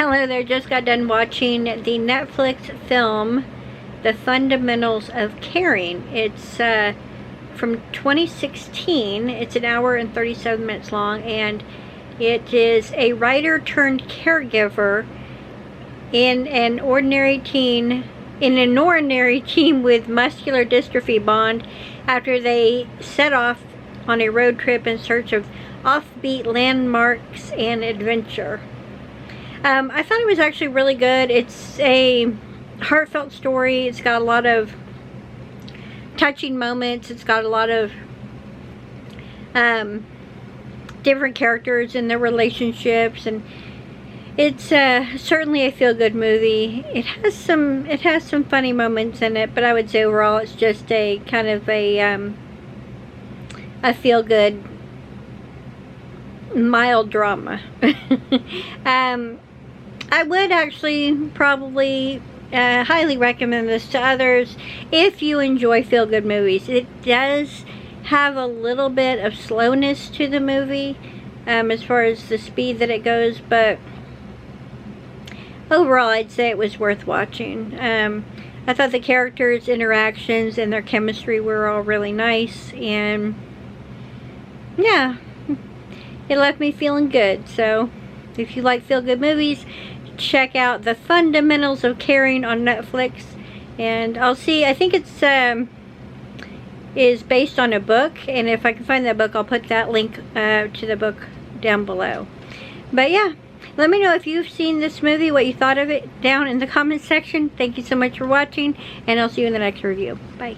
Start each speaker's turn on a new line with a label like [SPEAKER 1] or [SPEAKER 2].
[SPEAKER 1] Hello there, just got done watching the Netflix film, The Fundamentals of Caring. It's from 2016. It's an hour and 37 minutes long, and it is a writer turned caregiver in an ordinary teen with muscular dystrophy bond after they set off on a road trip in search of offbeat landmarks and adventure. I thought it was actually really good. It's a heartfelt story. It's got a lot of touching moments. It's got a lot of different characters and their relationships, and it's certainly a feel-good movie. It has some funny moments in it, but I would say overall it's just a kind of a feel-good mild drama. I would actually probably highly recommend this to others if you enjoy feel-good movies. It does have a little bit of slowness to the movie as far as the speed that it goes, but overall I'd say it was worth watching. I thought the characters' interactions and their chemistry were all really nice, and yeah, it left me feeling good. So if you like feel-good movies, check out The Fundamentals of Caring on Netflix. And I'll see, I think it's is based on a book, and if I can find that book, I'll put that link to the book down below. But yeah, let me know if you've seen this movie, what you thought of it down in the comments section. Thank you so much for watching, and I'll see you in the next review. Bye.